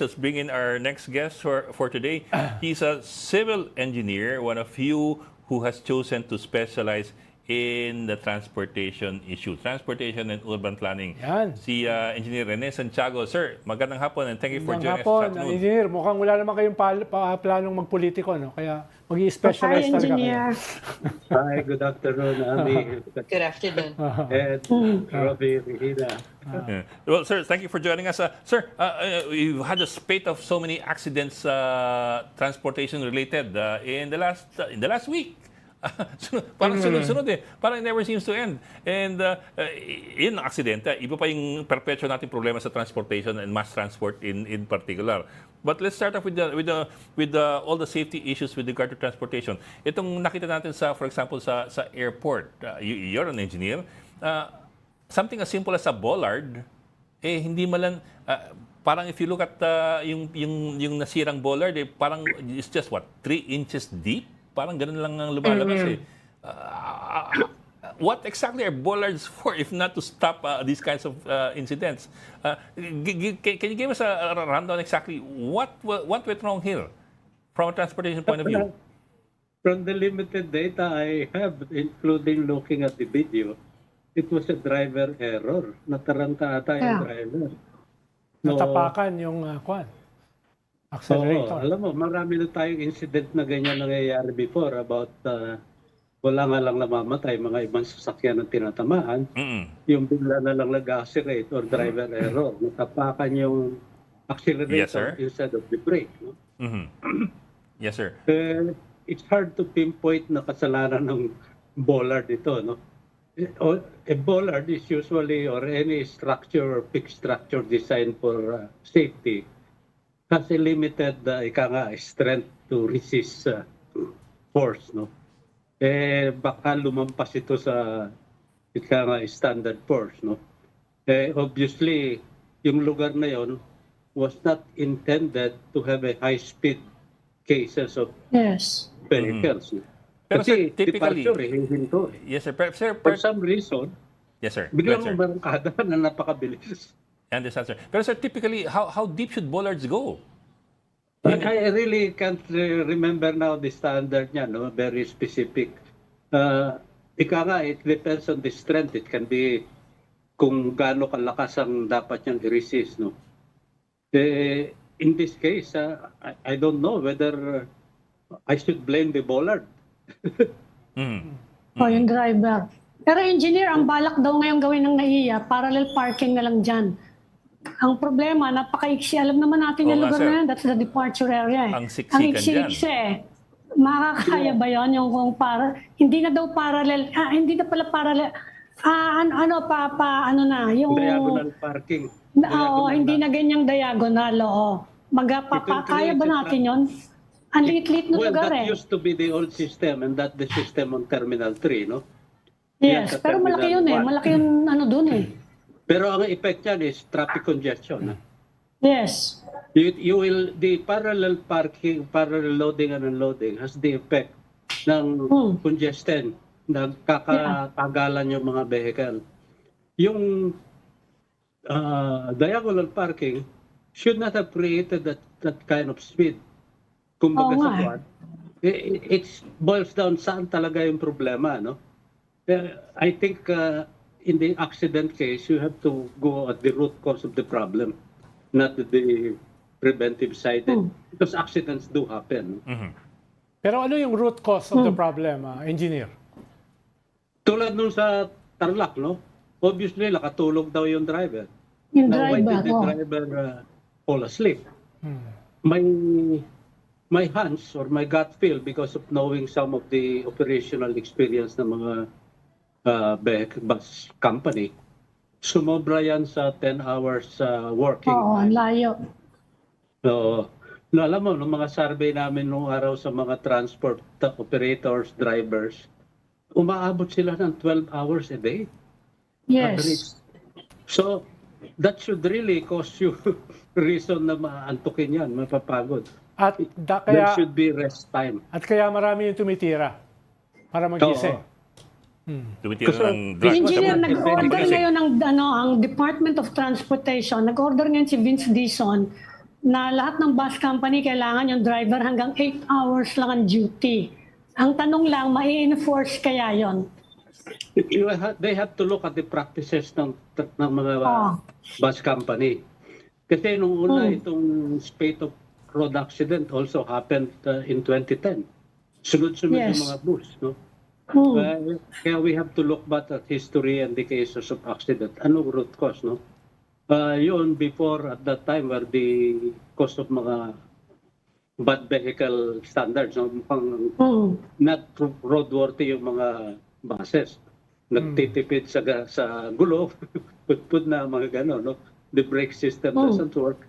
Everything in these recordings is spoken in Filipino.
Let's bring in our next guest for today. He's a civil engineer, one of few who has chosen to specialize in the transportation issue, transportation and urban planning. Yan. Si Engineer Rene Santiago. Sir, magandang hapon and thank you for joining us this hapon, afternoon. engineer, mukhang wala naman kayong planong magpolitiko, no? Kaya mag-i-specialize Hi, talaga engineer. kayo. Hi, good afternoon, Ami. Good afternoon. And Robbie, Regina. Yeah. Well, sir, thank you for joining us. Sir, you've had a spate of so many accidents, transportation related, in the last week. Parang sunod-sunod eh. Parang it never seems to end. And yun ang aksidente. Iba pa yung perpetual nating problema sa transportation and mass transport in particular. But let's start off with all the safety issues with regard to transportation. Itong nakita natin for example, sa airport. You're an engineer. Something as simple as a bollard, hindi malang parang if you look at yung nasirang bollard, parang it's just 3 inches deep. Parang ganun lang ang lumalabas eh. What exactly are bollards for if not to stop these kinds of incidents? Can you give us a rundown exactly what went wrong here from a transportation point of view? From the limited data I have, including looking at the video, it was a driver error. Nataranta ata yung driver. Natapakan yung accelerator. Alam mo, marami na tayong incident na ganyan nangyayari before about wala nga lang namamatay, mga ibang sasakyan ang tinatamaan. Yung bigla na lang nag-accelerate or driver error. Natapakan yung accelerator instead of the brake. No? Yes, sir. It's hard to pinpoint na kasalanan ng bollard ito. No? A bollard is usually, or any structure or fixed structure designed for safety, has a limited strength to resist force, no? Baka lumampas ito sa standard force, no? Obviously, yung lugar na yon was not intended to have a high-speed cases of vehicles. No? Pero Kasi sir, typically, departure, hinto. yes, sir. For some reason, yes, sir. biglang Go ahead, sir. barangkada na napakabilis. I understand, sir. Pero sir, typically, how deep should bollards go? I really can't remember now the standard niya, no? Very specific. Ika nga, it depends on the strength. It can be kung gaano kalakas ang dapat niyang i-resist, no? In this case, I don't know whether I should blame the bollard. Yung driver. Pero engineer, ang balak daw ngayong gawin ng NAIA, parallel parking na lang dyan. Ang problema, napaka-iksi. Alam naman natin yung lugar na yan. That's the departure area. Ang siksikan iksi eh. Makakaya ba yun? Yung kung hindi na daw parallel. hindi na pala parallel. Yung... Diagonal parking. hindi na ganyang diagonal. Kaya ba natin yun? Ang liit-liit na lugar that used to be the old system and that the system on Terminal 3, no? Yes, pero malaki yun eh. Malaki yun dun eh. Pero ang effect niyan is traffic congestion. Yes. The parallel parking, parallel loading and unloading has the effect ng congestion, nagkakatagalan yung mga vehicle. Yung diagonal parking should not have created that kind of speed. Kumbaga sa buwan, it boils down saan talaga yung problema, no? I think in the accident case, you have to go at the root cause of the problem, not the preventive side. Because accidents do happen. Pero ano yung root cause of the problem, engineer? Tulad nung sa Tarlac, no? Obviously, nakatulog daw yung driver. Why Yung did the driver fall asleep? My hunch or my gut feel, because of knowing some of the operational experience ng mga bus company, sumobra yan sa 10 hours working. Ang layo. So, alam mo, nung mga survey namin nung araw sa mga transport operators, drivers, umaabot sila ng 12 hours a day. Yes. So, that should really cause you reason na maantukin yan, mapapagod. At There should be rest time. At kaya marami yung tumitira para magising. Tumitira ng Engineer, nag-order ngayon ang Department of Transportation, nag-order ngayon si Vince Dizon na lahat ng bus company kailangan yung driver hanggang 8 hours lang ang duty. Ang tanong lang, mai-enforce kaya yon? They have to look at the practices ng mga Oh. bus company. Kasi nung una itong spate of road accident also happened in 2010. Sunod-sunod Yes. yung mga bus, no? Kaya we have to look back at history and the cases of accident. Anong root cause, no? Yun, before at that time were the cause of mga bad vehicle standards, no? Not roadworthy yung mga buses. Nagtitipid sa gulo, put na mga gano'n, no? The brake system doesn't work.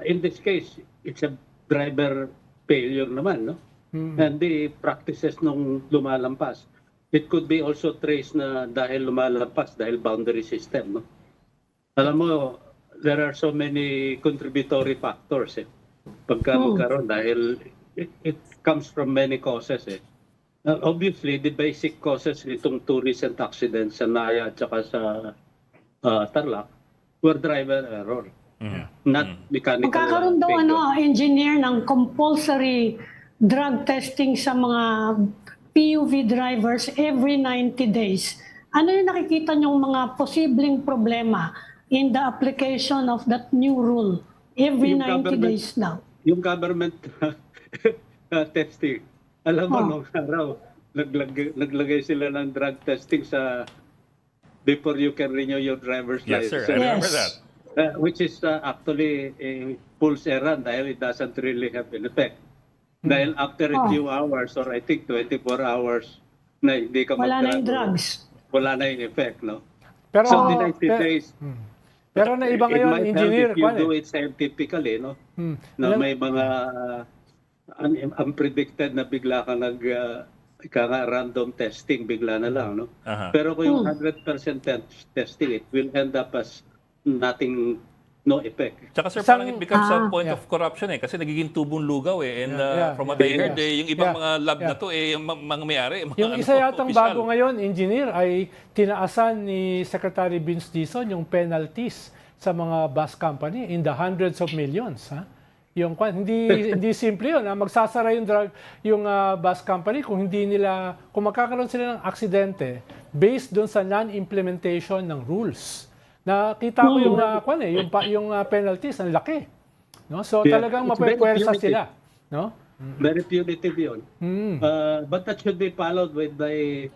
In this case, it's a driver failure naman, no? And the practices nung lumalampas. It could be also traced na dahil lumalampas, dahil boundary system, no? Alam mo, there are so many contributory factors, eh. Pagka magkaroon, dahil it comes from many causes, eh. Obviously, the basic causes nitong two recent accidents sa Naya at saka sa Tarlac were driver error. Not mechanical. Magkakaroon daw failure. engineer ng compulsory drug testing sa mga PUV drivers every 90 days. Ano yung nakikita niyong mga posibleng problema in the application of that new rule every Yung 90 days now? Yung government testing. Alam mo, nung araw, naglagay sila ng drug testing sa before you can renew your driver's Yes, license. sir. I remember Yes. that. Which is actually a fool's errand dahil it doesn't really have an effect. Dahil after a few hours or I think 24 hours na hindi ka Wala na yung mag-drive, drugs. wala na yung effect, no? Pero, So the 90 days, pero na iba it ngayon, might engineer, help if you kwan do eh. it scientifically, no? Na may mga unpredicted na bigla ka random testing, bigla na lang, no? Aha. Pero kung yung 100% testing, it will end up as nothing, no effect. Tsaka sir, Isang- parang it becomes a point Yeah. of corruption eh. Kasi nagiging tubong lugaw eh. And from what Yeah. I heard, yung ibang Yeah. mga lab na Yeah. to eh, yung mga may-ari. Mga Yung isa yatang opisyal. bago ngayon, engineer, ay tinaasan ni Secretary Vince Dizon yung penalties sa mga bus company in the hundreds of millions. Ha? Yung hindi simple yun. Magsasara yung bus company kung magkakaroon sila ng aksidente based doon sa non-implementation ng rules. Nakita ko yung penalties, ang laki. No? So Yeah. talagang It's very mapapwersa punitive. sila. No? Very punitive yun. But that should be followed with the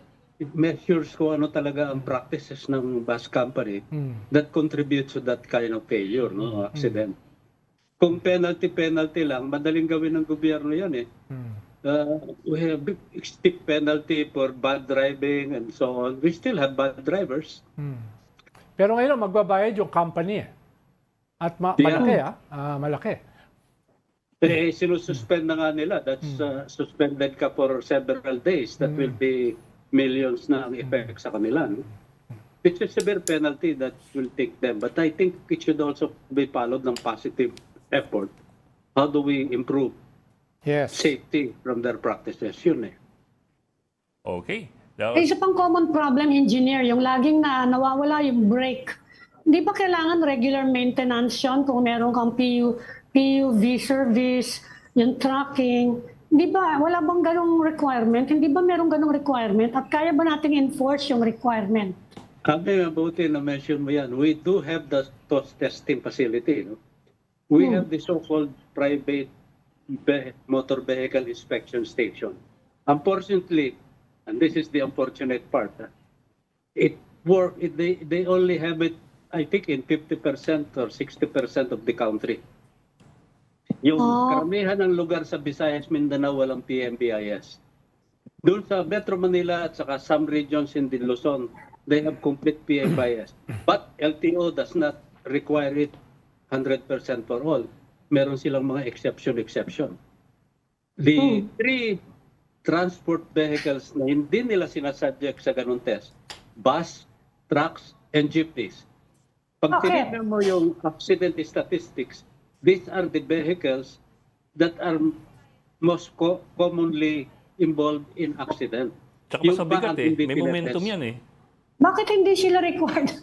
measures kung ano talaga ang practices ng bus company that contributes to that kind of failure, no, accident. Kung penalty lang, madaling gawin ng gobyerno yan eh. We have steep penalty for bad driving and so on. We still have bad drivers. Pero ngayon, magbabayad yung company. At malaki, malaki. Eh, sinususpend na nga nila. That's suspended ka for several days. That will be millions na ang effect sa kanila. No? It's a severe penalty that will take them. But I think it should also be followed ng positive effort. How do we improve Yes. safety from their practices? Yun eh. Okay. Isa pang common problem, engineer, yung laging nawawala yung brake. Hindi ba kailangan regular maintenance yun kung meron kang PUV service, yung tracking? Hindi ba, wala bang ganong requirement? Hindi ba meron ganong requirement? At kaya ba nating enforce yung requirement? Kami, mabuti na mention mo yan. We do have the TOS testing facility. No? We have the so-called private motor vehicle inspection station. Unfortunately, and this is the unfortunate part, they only have it, I think, in 50% or 60% of the country. Yung karamihan ng lugar sa Visayas, Mindanao, walang PMBIS. Doon sa Metro Manila at saka some regions in the Luzon, they have complete PMBIS. But LTO does not require it 100% for all. Meron silang mga exception. The three transport vehicles na hindi nila sinasubject sa ganun test, bus, trucks, and jeepneys. Pag tinignan mo yung accident statistics, these are the vehicles that are most commonly involved in accident. Tsaka mas mabigat eh. May momentum yan eh. Bakit hindi sila required?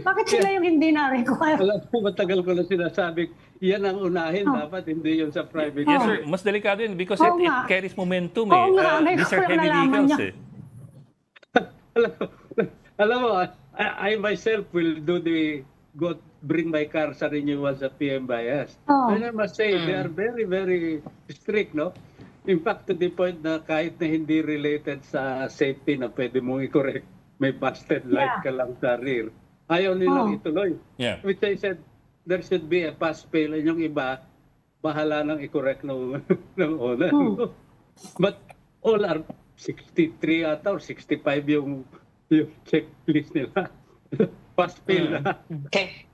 Bakit sila yung hindi na-require? Alam mo, matagal ko na sinasabi, yan ang unahin, Oh. dapat hindi yun sa private. Yes, sir. Mas delikado yun because Oo it nga. carries momentum. Oo nga, ngayon These ko are lang heavy nalaman vehicles. niya. alam mo, I myself will do bring my car sa renewal sa PM Bias. Oh. And I must say, they are very, very strict, no? In fact, to the point na kahit na hindi related sa safety na pwede mong i-correct, may busted light ka lang sa rear. Ayaw nilang Oh. ituloy. Yeah. Which I said, there should be a pass-fail. And yung iba, bahala nang i-correct ng owner. But all are 63 ata or 65 yung checklist nila. Pass-fail na. Okay.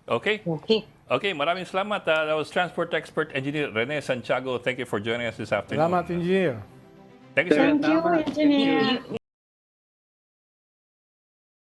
Okay. Okay. Okay, maraming salamat. That was Transport Expert Engineer Rene Santiago. Thank you for joining us this afternoon. Salamat, engineer. Thank you, sir. Thank you, engineer.